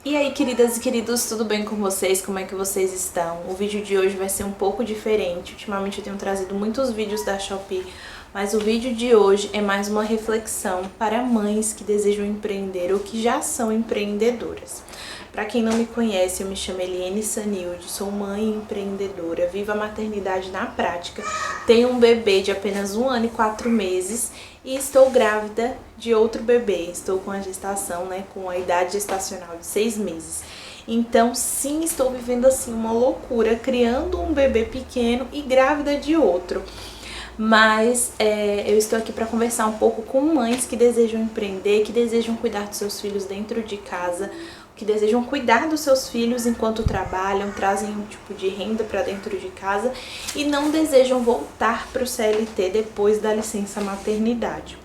E aí, queridas e queridos, tudo bem com vocês? Como é que vocês estão? O vídeo de hoje vai ser um pouco diferente. Ultimamente eu tenho trazido muitos vídeos da Shopee, mas o vídeo de hoje é mais uma reflexão para mães que desejam empreender ou que já são empreendedoras. Para quem não me conhece, eu me chamo Eliene Sanilde, sou mãe empreendedora, vivo a maternidade na prática, tenho um bebê de apenas 1 ano e 4 meses e estou grávida de outro bebê. Estou com a gestação, com a idade gestacional de 6 meses. Então, sim, estou vivendo assim uma loucura, criando um bebê pequeno e grávida de outro. Mas eu estou aqui para conversar um pouco com mães que desejam empreender, que desejam cuidar dos seus filhos dentro de casa, que desejam cuidar dos seus filhos enquanto trabalham, trazem um tipo de renda para dentro de casa e não desejam voltar para o CLT depois da licença maternidade.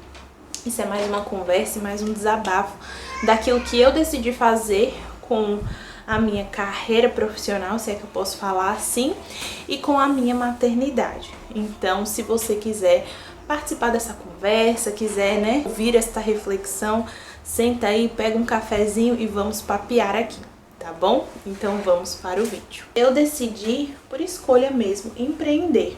Isso é mais uma conversa e mais um desabafo daquilo que eu decidi fazer com a minha carreira profissional, se é que eu posso falar assim, e com a minha maternidade. Então, se você quiser participar dessa conversa, quiser, ouvir esta reflexão, senta aí, pega um cafezinho e vamos papear aqui, tá bom? Então vamos para o vídeo. Eu decidi, por escolha mesmo, empreender.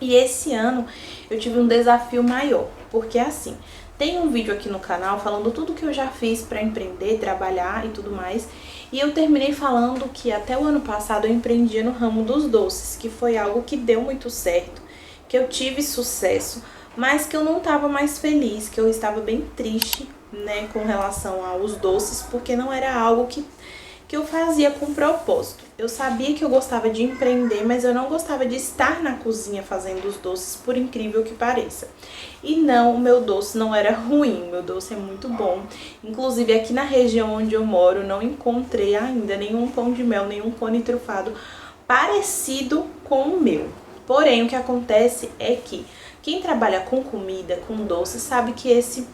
E esse ano eu tive um desafio maior, porque assim, tem um vídeo aqui no canal falando tudo que eu já fiz para empreender, trabalhar e tudo mais. E eu terminei falando que até o ano passado eu empreendia no ramo dos doces, que foi algo que deu muito certo, que eu tive sucesso, mas que eu não estava mais feliz, que eu estava bem triste, com relação aos doces, porque não era algo que eu fazia com propósito. Eu sabia que eu gostava de empreender, mas eu não gostava de estar na cozinha fazendo os doces, por incrível que pareça. E não, o meu doce não era ruim, o meu doce é muito bom. Inclusive aqui na região onde eu moro, não encontrei ainda nenhum pão de mel, nenhum cone trufado parecido com o meu. Porém, o que acontece é que quem trabalha com comida, com doce, sabe que esse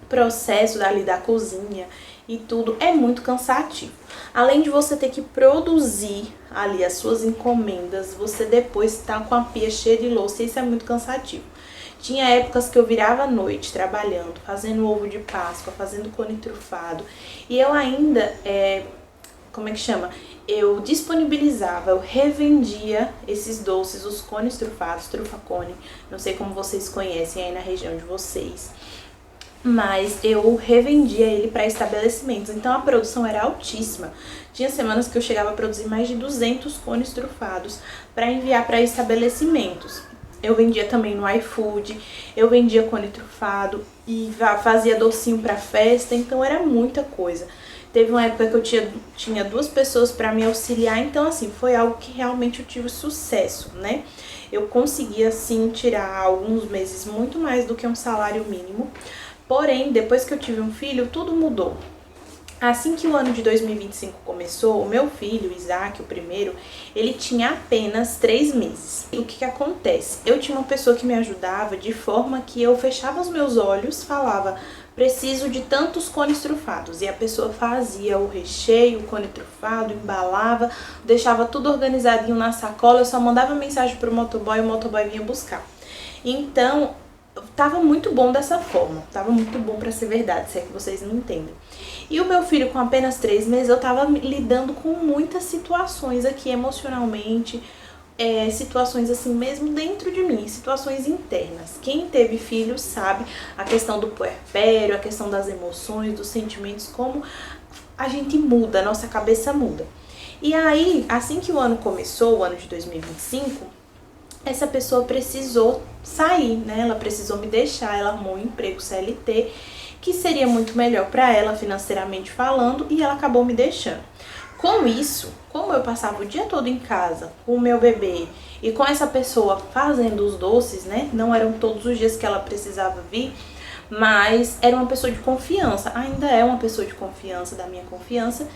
processo da cozinha e tudo é muito cansativo. Além de você ter que produzir ali as suas encomendas, você depois tá com a pia cheia de louça e isso é muito cansativo. Tinha épocas que eu virava à noite trabalhando, fazendo ovo de Páscoa, fazendo cone trufado e eu ainda, eu disponibilizava, eu revendia esses doces, os cones trufados, trufa-cone, não sei como vocês conhecem aí na região de vocês, mas eu revendia ele para estabelecimentos, então a produção era altíssima. Tinha semanas que eu chegava a produzir mais de 200 cones trufados para enviar para estabelecimentos. Eu vendia também no iFood, eu vendia cone trufado e fazia docinho para festa, então era muita coisa. Teve uma época que eu tinha 2 pessoas para me auxiliar, então assim, foi algo que realmente eu tive sucesso, Eu consegui assim tirar alguns meses muito mais do que um salário mínimo. Porém, depois que eu tive um filho, tudo mudou. Assim que o ano de 2025 começou, o meu filho, Isaac, o primeiro, ele tinha apenas 3 meses. E o que acontece? Eu tinha uma pessoa que me ajudava de forma que eu fechava os meus olhos, falava, preciso de tantos cones trufados. E a pessoa fazia o recheio, o cone trufado, embalava, deixava tudo organizadinho na sacola, eu só mandava mensagem pro motoboy e o motoboy vinha buscar. Então, tava muito bom dessa forma, tava muito bom pra ser verdade, se é que vocês não entendem. E o meu filho com apenas 3 meses, eu tava lidando com muitas situações aqui emocionalmente, situações assim mesmo dentro de mim, situações internas. Quem teve filho sabe a questão do puerpério, a questão das emoções, dos sentimentos, como a gente muda, a nossa cabeça muda. E aí, assim que o ano começou, o ano de 2025, essa pessoa precisou sair, Ela precisou me deixar, ela arrumou um emprego CLT, que seria muito melhor para ela financeiramente falando, e ela acabou me deixando. Com isso, como eu passava o dia todo em casa com o meu bebê e com essa pessoa fazendo os doces, Não eram todos os dias que ela precisava vir, mas era uma pessoa de confiança, ainda é uma pessoa de confiança, da minha confiança,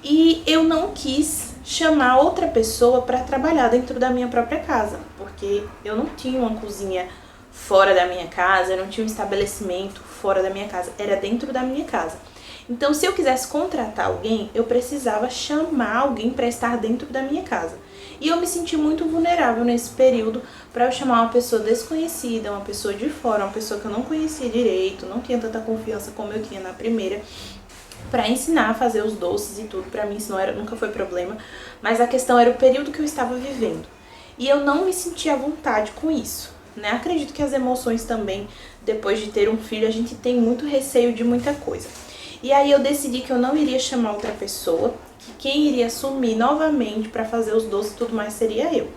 e eu não quis chamar outra pessoa para trabalhar dentro da minha própria casa, porque eu não tinha uma cozinha fora da minha casa, eu não tinha um estabelecimento fora da minha casa, era dentro da minha casa. Então, se eu quisesse contratar alguém, eu precisava chamar alguém para estar dentro da minha casa. E eu me senti muito vulnerável nesse período para eu chamar uma pessoa desconhecida, uma pessoa de fora, uma pessoa que eu não conhecia direito, não tinha tanta confiança como eu tinha na primeira. para ensinar a fazer os doces e tudo. Para mim isso nunca foi problema, mas a questão era o período que eu estava vivendo. E eu não me sentia à vontade com isso, né? Acredito que as emoções também, depois de ter um filho, a gente tem muito receio de muita coisa. E aí eu decidi que eu não iria chamar outra pessoa, que quem iria assumir novamente para fazer os doces e tudo mais seria eu.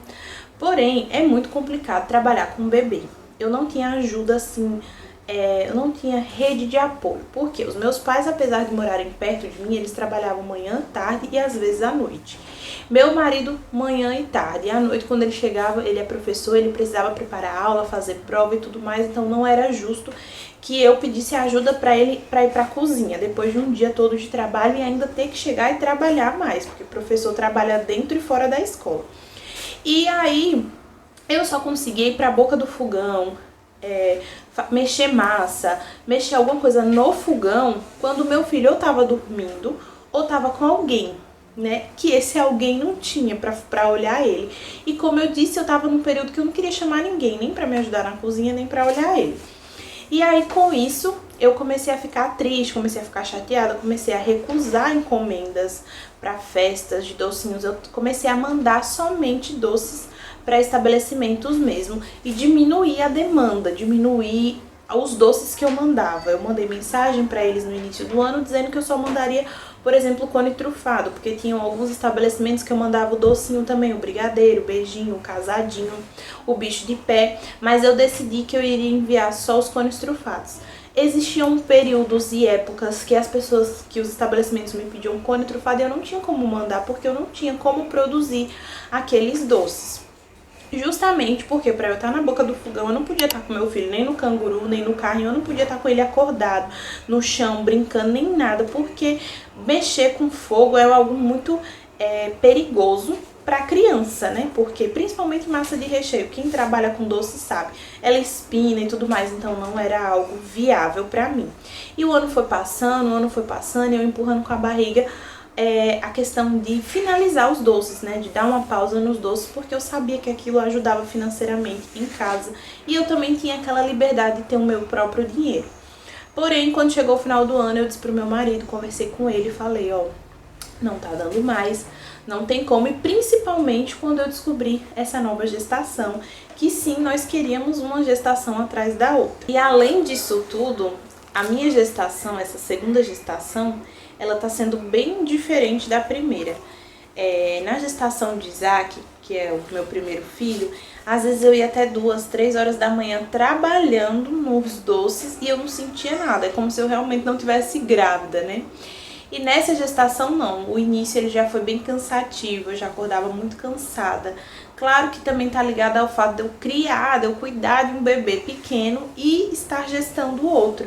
Porém, é muito complicado trabalhar com um bebê. Eu não tinha ajuda assim, eu não tinha rede de apoio. Porque os meus pais, apesar de morarem perto de mim, eles trabalhavam manhã, tarde e às vezes à noite. Meu marido, manhã e tarde. E à noite, quando ele chegava, ele é professor, ele precisava preparar aula, fazer prova e tudo mais. Então não era justo que eu pedisse ajuda para ele para ir para a cozinha, depois de um dia todo de trabalho e ainda ter que chegar e trabalhar mais, porque o professor trabalha dentro e fora da escola. E aí, eu só consegui ir para a boca do fogão, mexer massa, mexer alguma coisa no fogão, quando meu filho ou tava dormindo ou tava com alguém, né? Que esse alguém não tinha pra olhar ele. E como eu disse, eu tava num período que eu não queria chamar ninguém, nem pra me ajudar na cozinha, nem pra olhar ele. E aí, com isso, eu comecei a ficar triste, comecei a ficar chateada, comecei a recusar encomendas para festas de docinhos. Eu comecei a mandar somente doces para estabelecimentos mesmo e diminuir a demanda, diminuir os doces que eu mandava. Eu mandei mensagem para eles no início do ano dizendo que eu só mandaria, por exemplo, o cone trufado, porque tinham alguns estabelecimentos que eu mandava o docinho também, o brigadeiro, o beijinho, o casadinho, o bicho de pé, mas eu decidi que eu iria enviar só os cones trufados. Existiam períodos e épocas que os estabelecimentos me pediam cone trufado e eu não tinha como mandar, porque eu não tinha como produzir aqueles doces. Justamente porque para eu estar na boca do fogão eu não podia estar com meu filho nem no canguru, nem no carrinho, eu não podia estar com ele acordado no chão, brincando, nem nada, porque mexer com fogo é algo muito perigoso para criança, né? Porque principalmente massa de recheio, quem trabalha com doce sabe, ela espina e tudo mais, então não era algo viável para mim. E o ano foi passando, e eu empurrando com a barriga a questão de finalizar os doces, né, de dar uma pausa nos doces, porque eu sabia que aquilo ajudava financeiramente em casa e eu também tinha aquela liberdade de ter o meu próprio dinheiro. Porém, quando chegou o final do ano, eu disse pro meu marido, conversei com ele e falei, ó, não tá dando mais, não tem como, e principalmente quando eu descobri essa nova gestação, que sim, nós queríamos uma gestação atrás da outra. E além disso tudo, a minha gestação, essa segunda gestação, ela tá sendo bem diferente da primeira. Na gestação de Isaac, que é o meu primeiro filho, às vezes eu ia até 2, 3 horas da manhã trabalhando nos doces e eu não sentia nada, é como se eu realmente não tivesse grávida, né? E nessa gestação não, o início ele já foi bem cansativo, eu já acordava muito cansada. Claro que também tá ligado ao fato de eu criar, de eu cuidar de um bebê pequeno e estar gestando o outro.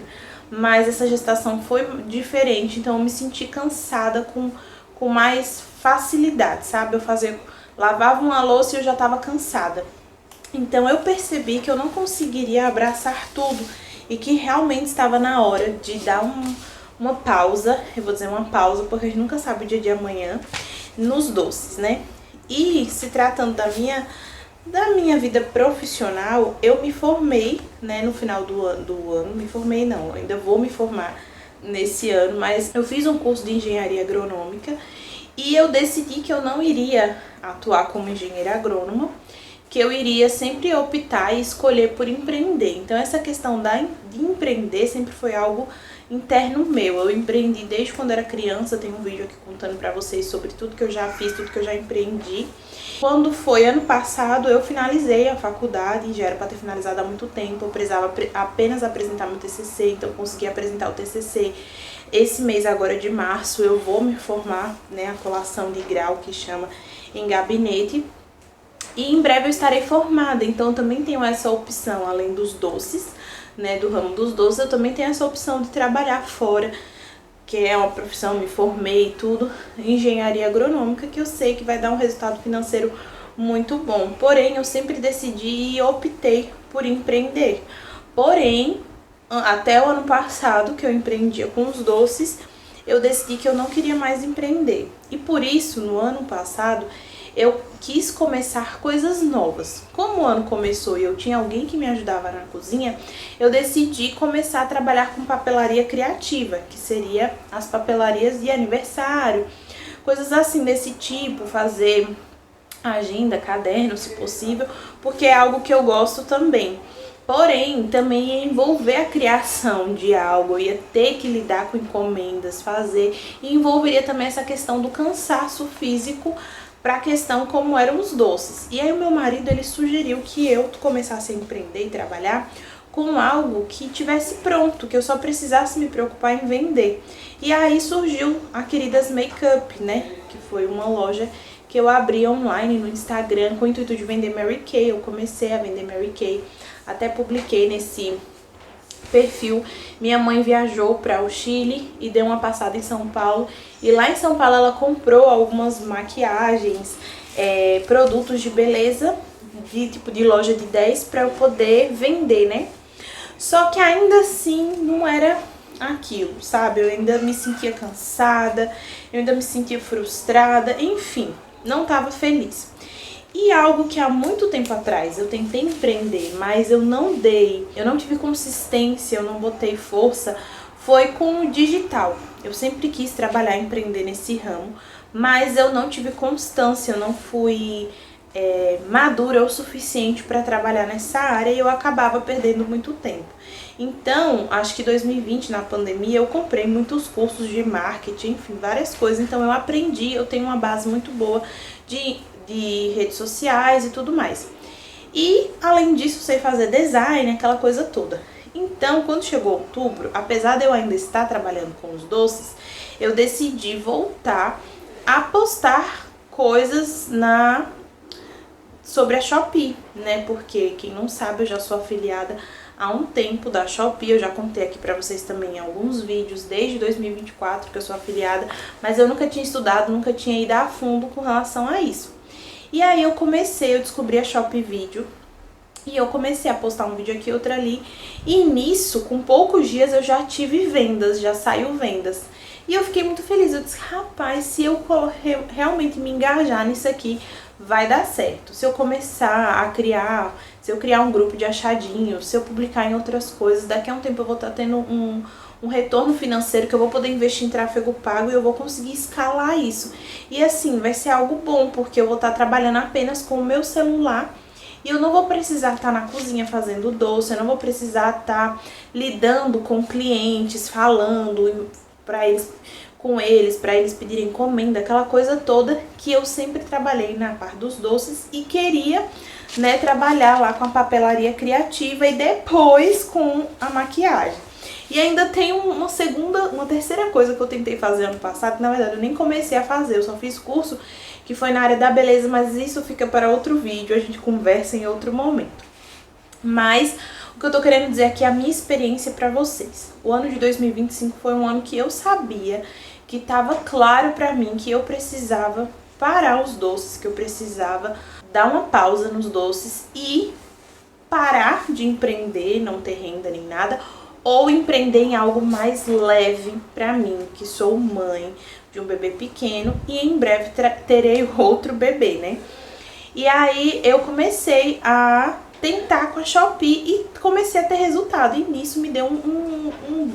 Mas essa gestação foi diferente, então eu me senti cansada com mais facilidade, sabe? Lavava uma louça e eu já estava cansada. Então eu percebi que eu não conseguiria abraçar tudo e que realmente estava na hora de dar uma pausa, eu vou dizer uma pausa porque a gente nunca sabe o dia de amanhã, nos doces, né? E se tratando da minha vida profissional, eu me formei, né, no final do ano, me formei não, ainda vou me formar nesse ano, mas eu fiz um curso de engenharia agronômica e eu decidi que eu não iria atuar como engenheira agrônoma, que eu iria sempre optar e escolher por empreender. Então essa questão de empreender sempre foi algo interno meu. Eu empreendi desde quando era criança, tem um vídeo aqui contando pra vocês sobre tudo que eu já fiz, tudo que eu já empreendi. Quando foi ano passado, eu finalizei a faculdade, já era para ter finalizado há muito tempo, eu precisava apenas apresentar meu TCC, então eu consegui apresentar o TCC. Esse mês agora de março eu vou me formar, né, a colação de grau que chama em gabinete. E em breve eu estarei formada, então eu também tenho essa opção, além dos doces, né, do ramo dos doces, eu também tenho essa opção de trabalhar fora, que é uma profissão, me formei e tudo, engenharia agronômica, que eu sei que vai dar um resultado financeiro muito bom. Porém, eu sempre decidi e optei por empreender. Porém, até o ano passado, que eu empreendia com os doces, eu decidi que eu não queria mais empreender. E por isso, no ano passado, eu quis começar coisas novas. Como o ano começou e eu tinha alguém que me ajudava na cozinha, eu decidi começar a trabalhar com papelaria criativa, que seria as papelarias de aniversário, coisas assim desse tipo, fazer agenda, caderno, se possível, porque é algo que eu gosto também. Porém, também ia envolver a criação de algo, eu ia ter que lidar com encomendas, fazer, e envolveria também essa questão do cansaço físico para a questão como eram os doces. E aí o meu marido, ele sugeriu que eu começasse a empreender e trabalhar com algo que tivesse pronto, que eu só precisasse me preocupar em vender. E aí surgiu a Queridas Makeup, né, que foi uma loja que eu abri online no Instagram com o intuito de vender Mary Kay. Eu comecei a vender Mary Kay, até publiquei nesse perfil. Minha mãe viajou para o Chile e deu uma passada em São Paulo, e lá em São Paulo ela comprou algumas maquiagens, produtos de beleza de tipo de loja de 10 para eu poder vender, né? Só que ainda assim não era aquilo, sabe? Eu ainda me sentia cansada, eu ainda me sentia frustrada, enfim, não estava feliz. E algo que há muito tempo atrás eu tentei empreender, mas eu não tive consistência, eu não botei força, foi com o digital. Eu sempre quis trabalhar, empreender nesse ramo, mas eu não tive constância, eu não fui madura o suficiente para trabalhar nessa área e eu acabava perdendo muito tempo. Então, acho que 2020, na pandemia, eu comprei muitos cursos de marketing, enfim, várias coisas. Então eu aprendi, eu tenho uma base muito boa de redes sociais e tudo mais. E, além disso, sei fazer design, aquela coisa toda. Então, quando chegou outubro, apesar de eu ainda estar trabalhando com os doces, eu decidi voltar a postar coisas sobre a Shopee, né? Porque, quem não sabe, eu já sou afiliada há um tempo da Shopee. Eu já contei aqui pra vocês também em alguns vídeos, desde 2024 que eu sou afiliada, mas eu nunca tinha estudado, nunca tinha ido a fundo com relação a isso. E aí eu descobri a Shopee Vídeo, e eu comecei a postar um vídeo aqui, outro ali, e nisso, com poucos dias, eu já tive vendas, já saiu vendas. E eu fiquei muito feliz, eu disse, rapaz, se eu realmente me engajar nisso aqui, vai dar certo. Se eu começar a criar, se eu criar um grupo de achadinhos, se eu publicar em outras coisas, daqui a um tempo eu vou estar tendo um retorno financeiro que eu vou poder investir em tráfego pago e eu vou conseguir escalar isso. E assim, vai ser algo bom, porque eu vou estar trabalhando apenas com o meu celular e eu não vou precisar estar na cozinha fazendo doce, eu não vou precisar estar lidando com clientes, falando para eles, para eles pedirem encomenda, aquela coisa toda que eu sempre trabalhei na parte dos doces e queria, né, trabalhar lá com a papelaria criativa e depois com a maquiagem. E ainda tem uma terceira coisa que eu tentei fazer ano passado, que na verdade eu nem comecei a fazer, eu só fiz curso que foi na área da beleza, mas isso fica para outro vídeo, a gente conversa em outro momento. Mas o que eu tô querendo dizer aqui é a minha experiência pra vocês. O ano de 2025 foi um ano que eu sabia, que tava claro pra mim que eu precisava parar os doces, que eu precisava dar uma pausa nos doces e parar de empreender, não ter renda nem nada, ou empreender em algo mais leve pra mim, que sou mãe de um bebê pequeno e em breve terei outro bebê, né? E aí eu comecei a tentar com a Shopee e comecei a ter resultado, e nisso me deu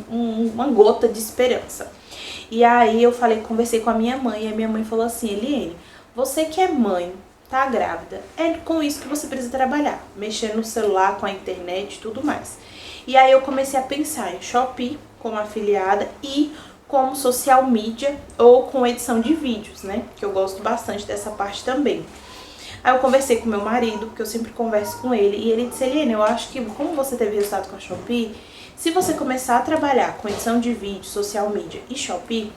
uma gota de esperança. E aí eu conversei com a minha mãe, e a minha mãe falou assim, Eliene, você que é mãe, tá grávida, é com isso que você precisa trabalhar, mexer no celular, com a internet e tudo mais. E aí eu comecei a pensar em Shopee como afiliada e como social media ou com edição de vídeos, né? Que eu gosto bastante dessa parte também. Aí eu conversei com meu marido, porque eu sempre converso com ele, e ele disse, Eliene, eu acho que como você teve resultado com a Shopee, se você começar a trabalhar com edição de vídeo, social media e Shopee,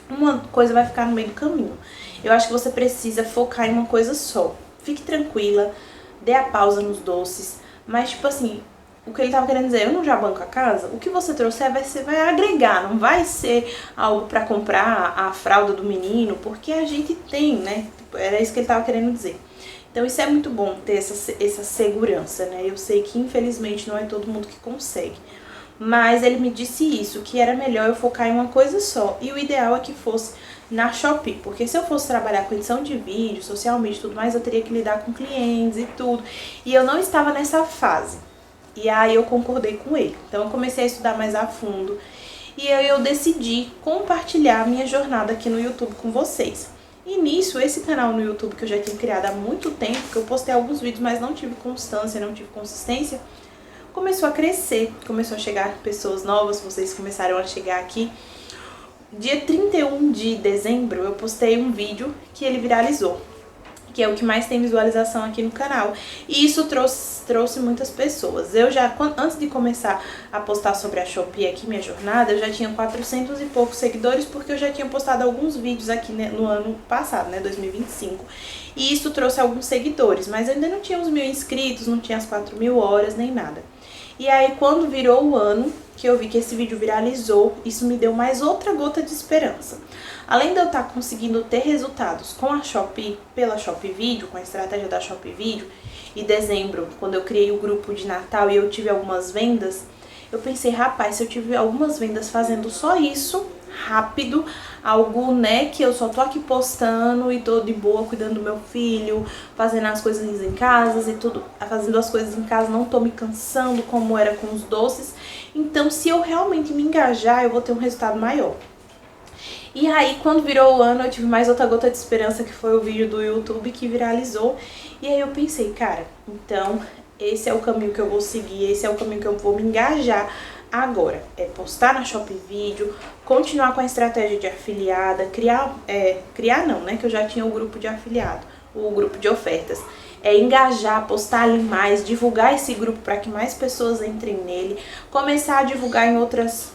uma coisa vai ficar no meio do caminho. Eu acho que você precisa focar em uma coisa só. Fique tranquila, dê a pausa nos doces, mas tipo assim, o que ele tava querendo dizer, eu não já banco a casa, o que você trouxer vai agregar, não vai ser algo pra comprar a fralda do menino, porque a gente tem, né? Era isso que ele tava querendo dizer. Então isso é muito bom ter essa segurança, né? Eu sei que infelizmente não é todo mundo que consegue. mas ele me disse isso, que era melhor eu focar em uma coisa só, e o ideal é que fosse na Shopee, porque se eu fosse trabalhar com edição de vídeo, social media e tudo mais, eu teria que lidar com clientes e tudo, e eu não estava nessa fase. E aí eu concordei com ele. Então eu comecei a estudar mais a fundo. E aí eu decidi compartilhar a minha jornada aqui no YouTube com vocês. E nisso, esse canal no YouTube que eu já tinha criado há muito tempo, que eu postei alguns vídeos, mas não tive constância, não tive consistência, começou a crescer, começou a chegar pessoas novas, vocês começaram a chegar aqui. Dia 31 de dezembro eu postei um vídeo que ele viralizou, que é o que mais tem visualização aqui no canal. E isso trouxe muitas pessoas. Eu já, antes de começar a postar sobre a Shopee aqui, minha jornada, eu já tinha 400 e poucos seguidores, porque eu já tinha postado alguns vídeos aqui, né, no ano passado, né, 2025. E isso trouxe alguns seguidores, mas eu ainda não tinha os 1000 inscritos, não tinha as 4000 horas, nem nada. E aí, quando virou o ano, que eu vi que esse vídeo viralizou, isso me deu mais outra gota de esperança. Além de eu estar conseguindo ter resultados com a Shopee, pela Shopee Vídeo, com a estratégia da Shopee Vídeo, em dezembro, quando eu criei o grupo de Natal e eu tive algumas vendas, eu pensei, rapaz, se eu tive algumas vendas fazendo só isso, rápido, algo, né, que eu só tô aqui postando e tô de boa cuidando do meu filho, fazendo as coisas em casa e tudo, fazendo as coisas em casa, não tô me cansando como era com os doces. Então, se eu realmente me engajar, eu vou ter um resultado maior. E aí, quando virou o ano, eu tive mais outra gota de esperança, que foi o vídeo do YouTube que viralizou. E aí eu pensei, cara, então esse é o caminho que eu vou seguir, esse é o caminho que eu vou me engajar agora. É postar na Shopee Vídeo, continuar com a estratégia de afiliada, criar não, né, que eu já tinha o grupo de afiliado, o grupo de ofertas. É engajar, postar ali mais, divulgar esse grupo para que mais pessoas entrem nele, começar a divulgar em outras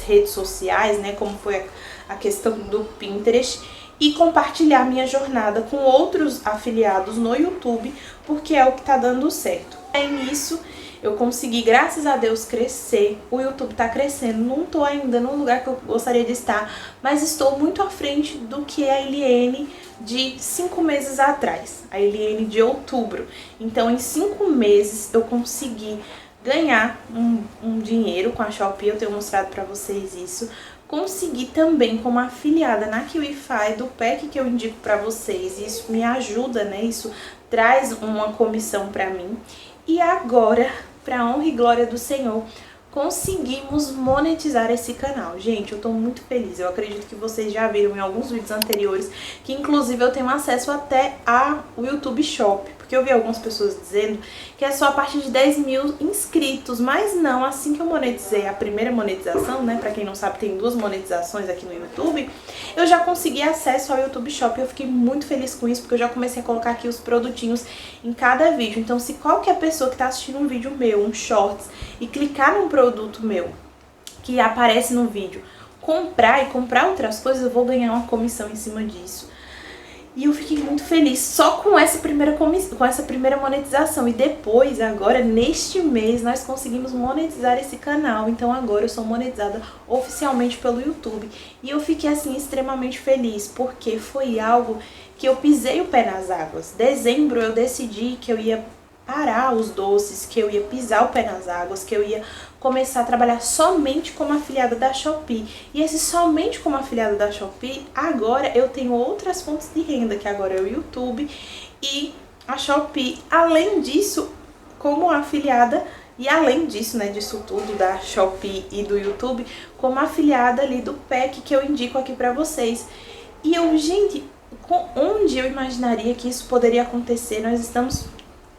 redes sociais, né, como foi a questão do Pinterest, e compartilhar minha jornada com outros afiliados no YouTube, porque é o que tá dando certo. Aí nisso eu consegui, graças a Deus, crescer. O YouTube tá crescendo, não tô ainda no lugar que eu gostaria de estar, mas estou muito à frente do que a Eliane de 5 meses atrás, a Eliane de outubro. Então, em 5 meses eu consegui ganhar um dinheiro com a Shopee, eu tenho mostrado pra vocês isso. Consegui também como afiliada na KiwiFi do pack que eu indico pra vocês, isso me ajuda, né, isso traz uma comissão pra mim. E agora, pra honra e glória do Senhor, conseguimos monetizar esse canal. Gente, eu tô muito feliz. Eu acredito que vocês já viram em alguns vídeos anteriores que inclusive eu tenho acesso até ao YouTube Shop, porque eu vi algumas pessoas dizendo que é só a partir de 10 mil inscritos, mas não, assim que eu monetizei a primeira monetização, né, pra quem não sabe, tem 2 monetizações aqui no YouTube, eu já consegui acesso ao YouTube Shop e eu fiquei muito feliz com isso, porque eu já comecei a colocar aqui os produtinhos em cada vídeo. Então, se qualquer pessoa que tá assistindo um vídeo meu, um shorts, e clicar num produto meu que aparece no vídeo, comprar outras coisas, eu vou ganhar uma comissão em cima disso. E eu fiquei muito feliz só com essa primeira monetização. E depois, agora, neste mês, nós conseguimos monetizar esse canal. Então agora eu sou monetizada oficialmente pelo YouTube. E eu fiquei, assim, extremamente feliz, porque foi algo que eu pisei o pé nas águas. Dezembro eu decidi que eu ia parar os doces, que eu ia pisar o pé nas águas, que eu ia começar a trabalhar somente como afiliada da Shopee. E esse somente como afiliada da Shopee, agora eu tenho outras fontes de renda, que agora é o YouTube e a Shopee. Além disso, como afiliada, e além disso, né, disso tudo da Shopee e do YouTube, como afiliada ali do pack que eu indico aqui pra vocês. E eu, gente, onde eu imaginaria que isso poderia acontecer? Nós estamos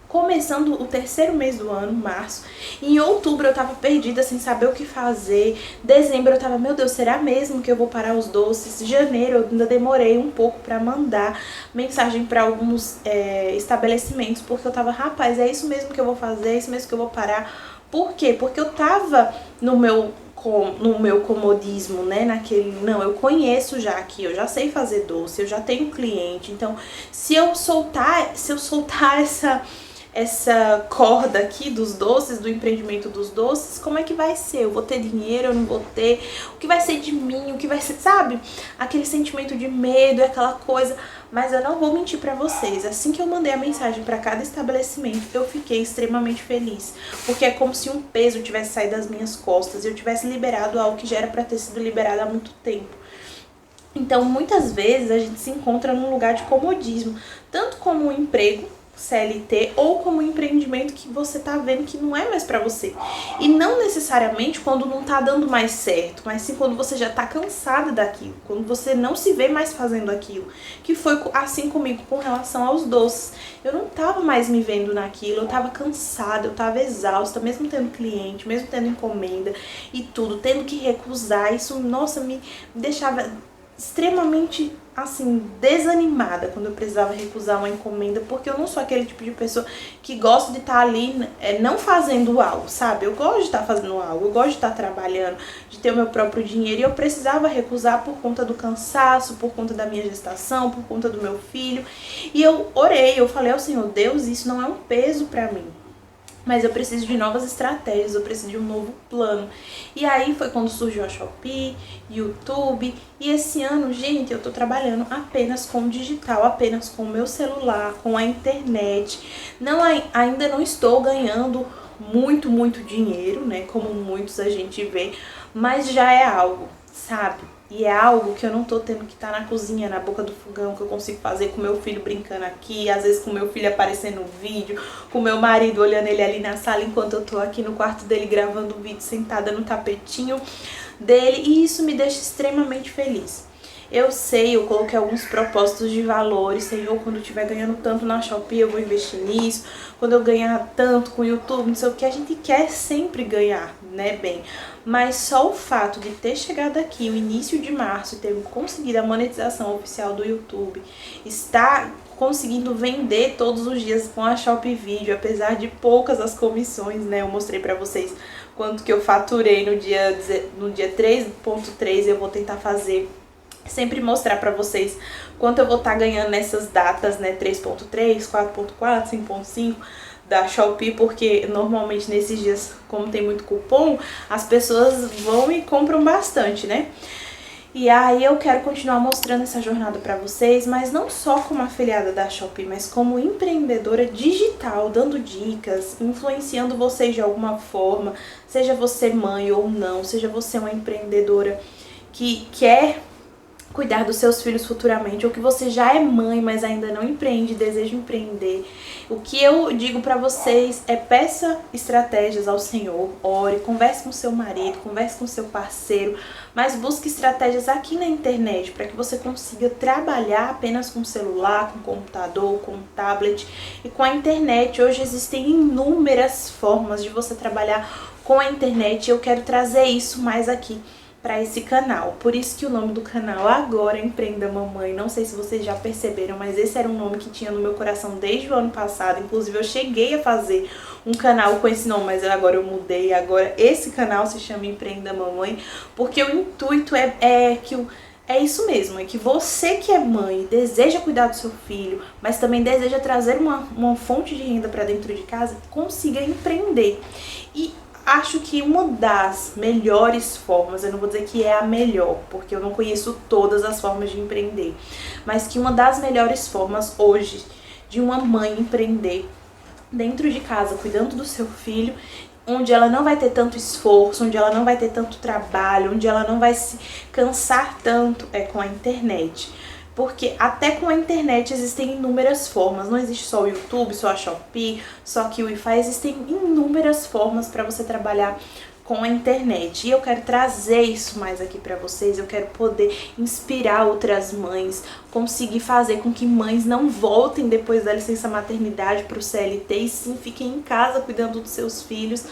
começando o 3º mês do ano, março. Em outubro eu tava perdida, sem saber o que fazer. Dezembro eu tava, meu Deus, será mesmo que eu vou parar os doces? Janeiro eu ainda demorei um pouco pra mandar mensagem pra alguns estabelecimentos, porque eu tava, rapaz, é isso mesmo que eu vou fazer, é isso mesmo que eu vou parar. Por quê? Porque eu tava no meu comodismo, né, não, eu conheço já aqui, eu já sei fazer doce, eu já tenho cliente, então se eu soltar essa corda aqui dos doces, do empreendimento dos doces, como é que vai ser? Eu vou ter dinheiro, eu não vou ter? O que vai ser de mim? O que vai ser, sabe? Aquele sentimento de medo, aquela coisa. Mas eu não vou mentir pra vocês, assim que eu mandei a mensagem pra cada estabelecimento, eu fiquei extremamente feliz. Porque é como se um peso tivesse saído das minhas costas e eu tivesse liberado algo que já era pra ter sido liberado há muito tempo. Então, muitas vezes a gente se encontra num lugar de comodismo, tanto como um emprego CLT ou como um empreendimento que você tá vendo que não é mais pra você. E não necessariamente quando não tá dando mais certo, mas sim quando você já tá cansada daquilo, quando você não se vê mais fazendo aquilo. Que foi assim comigo com relação aos doces. Eu não tava mais me vendo naquilo, eu tava cansada, eu tava exausta, mesmo tendo cliente, mesmo tendo encomenda e tudo, tendo que recusar. Isso, nossa, me deixava extremamente, assim, desanimada quando eu precisava recusar uma encomenda, porque eu não sou aquele tipo de pessoa que gosta de estar ali não fazendo algo, sabe? Eu gosto de estar fazendo algo, eu gosto de estar trabalhando, de ter o meu próprio dinheiro, e eu precisava recusar por conta do cansaço, por conta da minha gestação, por conta do meu filho. E eu orei, eu falei ao Senhor, Deus, isso não é um peso pra mim. Mas eu preciso de novas estratégias, eu preciso de um novo plano. E aí foi quando surgiu a Shopee, YouTube. E esse ano, gente, eu tô trabalhando apenas com o digital, apenas com o meu celular, com a internet. Ainda não estou ganhando muito dinheiro, né? Como muitos a gente vê, mas já é algo, sabe? E é algo que eu não tô tendo que estar na cozinha, na boca do fogão, que eu consigo fazer com meu filho brincando aqui, às vezes com meu filho aparecendo no vídeo, com meu marido olhando ele ali na sala enquanto eu tô aqui no quarto dele gravando o vídeo sentada no tapetinho dele, e isso me deixa extremamente feliz. Eu sei, eu coloquei alguns propósitos de valores, Senhor, quando eu estiver ganhando tanto na Shopee, eu vou investir nisso, quando eu ganhar tanto com o YouTube, não sei o que, a gente quer sempre ganhar, né, bem, mas só o fato de ter chegado aqui, o início de março, e ter conseguido a monetização oficial do YouTube, estar conseguindo vender todos os dias com a Shopee Video, apesar de poucas as comissões, né, eu mostrei pra vocês quanto que eu faturei no dia 3.3, eu vou tentar fazer sempre mostrar pra vocês quanto eu vou estar ganhando nessas datas, né, 3.3, 4.4, 5.5 da Shopee, porque normalmente nesses dias, como tem muito cupom, as pessoas vão e compram bastante, né? E aí eu quero continuar mostrando essa jornada pra vocês, mas não só como afiliada da Shopee, mas como empreendedora digital, dando dicas, influenciando vocês de alguma forma, seja você mãe ou não, seja você uma empreendedora que quer cuidar dos seus filhos futuramente, ou que você já é mãe, mas ainda não empreende, deseja empreender. O que eu digo pra vocês é peça estratégias ao Senhor, ore, converse com seu marido, converse com seu parceiro, mas busque estratégias aqui na internet para que você consiga trabalhar apenas com celular, com computador, com tablet e com a internet. Hoje existem inúmeras formas de você trabalhar com a internet, e eu quero trazer isso mais aqui para esse canal. Por isso que o nome do canal agora é Empreenda Mamãe. Não sei se vocês já perceberam, mas esse era um nome que tinha no meu coração desde o ano passado. Inclusive eu cheguei a fazer um canal com esse nome, mas agora eu mudei. Agora esse canal se chama Empreenda Mamãe, porque o intuito é isso mesmo, é que você que é mãe, deseja cuidar do seu filho, mas também deseja trazer uma fonte de renda para dentro de casa, consiga empreender. E acho que uma das melhores formas, eu não vou dizer que é a melhor, porque eu não conheço todas as formas de empreender, mas que uma das melhores formas hoje de uma mãe empreender dentro de casa, cuidando do seu filho, onde ela não vai ter tanto esforço, onde ela não vai ter tanto trabalho, onde ela não vai se cansar tanto, é com a internet. Porque até com a internet existem inúmeras formas, não existe só o YouTube, só a Shopee, só que o Wi-Fi, existem inúmeras formas para você trabalhar com a internet. E eu quero trazer isso mais aqui para vocês, eu quero poder inspirar outras mães, conseguir fazer com que mães não voltem depois da licença maternidade para o CLT e sim fiquem em casa cuidando dos seus filhos.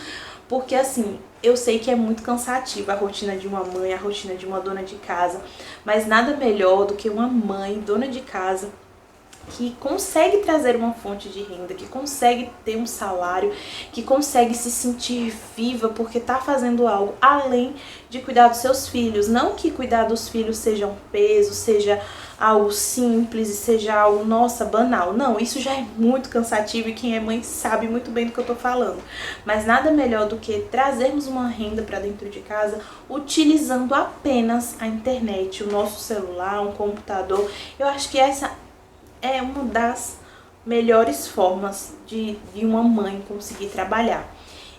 Porque assim, eu sei que é muito cansativa a rotina de uma mãe, a rotina de uma dona de casa, mas nada melhor do que uma mãe, dona de casa, que consegue trazer uma fonte de renda, que consegue ter um salário, que consegue se sentir viva porque está fazendo algo além de cuidar dos seus filhos. Não que cuidar dos filhos seja um peso, seja algo simples e seja algo, nossa, banal. Não, isso já é muito cansativo e quem é mãe sabe muito bem do que eu tô falando. Mas nada melhor do que trazermos uma renda para dentro de casa utilizando apenas a internet, o nosso celular, um computador. Eu acho que essa é uma das melhores formas de uma mãe conseguir trabalhar.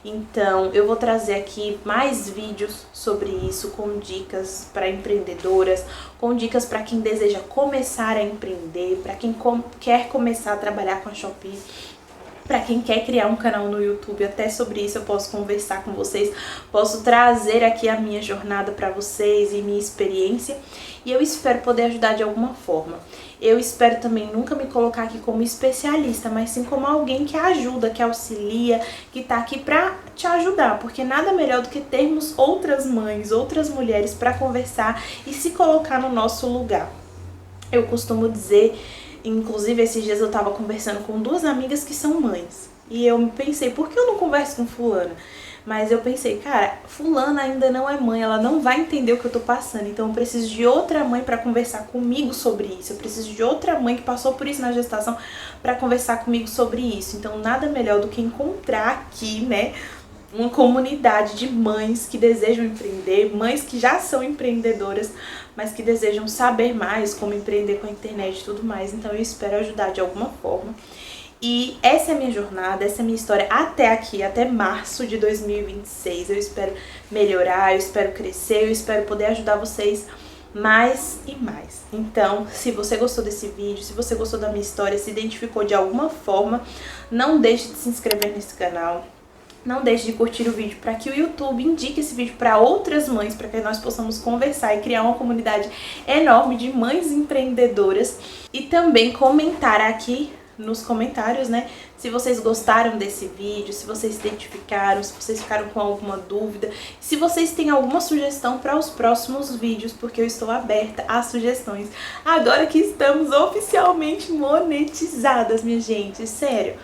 Então, eu vou trazer aqui mais vídeos sobre isso, com dicas para empreendedoras, com dicas para quem deseja começar a empreender, para quem quer começar a trabalhar com a Shopee, para quem quer criar um canal no YouTube. Até sobre isso eu posso conversar com vocês, posso trazer aqui a minha jornada para vocês e minha experiência, e eu espero poder ajudar de alguma forma. Eu espero também nunca me colocar aqui como especialista, mas sim como alguém que ajuda, que auxilia, que tá aqui pra te ajudar, porque nada melhor do que termos outras mães, outras mulheres para conversar e se colocar no nosso lugar. Eu costumo dizer, inclusive esses dias eu tava conversando com duas amigas que são mães, e eu pensei, por que eu não converso com fulana? Mas eu pensei, cara, fulana ainda não é mãe, ela não vai entender o que eu tô passando, então eu preciso de outra mãe pra conversar comigo sobre isso, eu preciso de outra mãe que passou por isso na gestação pra conversar comigo sobre isso. Então nada melhor do que encontrar aqui, né, uma comunidade de mães que desejam empreender, mães que já são empreendedoras, mas que desejam saber mais como empreender com a internet e tudo mais. Então eu espero ajudar de alguma forma. E essa é a minha jornada, essa é a minha história até aqui, até março de 2026. Eu espero melhorar, eu espero crescer, eu espero poder ajudar vocês mais e mais. Então, se você gostou desse vídeo, se você gostou da minha história, se identificou de alguma forma, não deixe de se inscrever nesse canal. Não deixe de curtir o vídeo para que o YouTube indique esse vídeo para outras mães, para que nós possamos conversar e criar uma comunidade enorme de mães empreendedoras. E também comentar aqui nos comentários, né, se vocês gostaram desse vídeo, se vocês se identificaram, se vocês ficaram com alguma dúvida, se vocês têm alguma sugestão para os próximos vídeos, porque eu estou aberta a sugestões. Agora que estamos oficialmente monetizadas, minha gente, sério,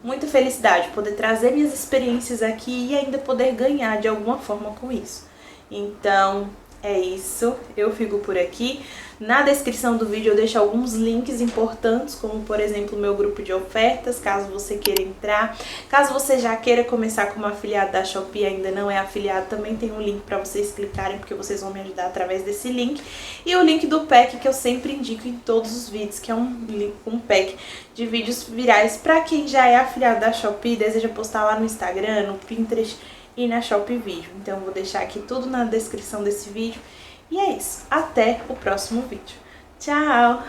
muita felicidade poder trazer minhas experiências aqui e ainda poder ganhar de alguma forma com isso. Então, é isso, eu fico por aqui. Na descrição do vídeo eu deixo alguns links importantes, como por exemplo o meu grupo de ofertas, caso você queira entrar. Caso você já queira começar como afiliado da Shopee e ainda não é afiliado, também tem um link para vocês clicarem, porque vocês vão me ajudar através desse link. E o link do pack que eu sempre indico em todos os vídeos, que é um pack de vídeos virais para quem já é afiliado da Shopee e deseja postar lá no Instagram, no Pinterest e na Shopee Vídeo. Então eu vou deixar aqui tudo na descrição desse vídeo. E é isso. Até o próximo vídeo. Tchau!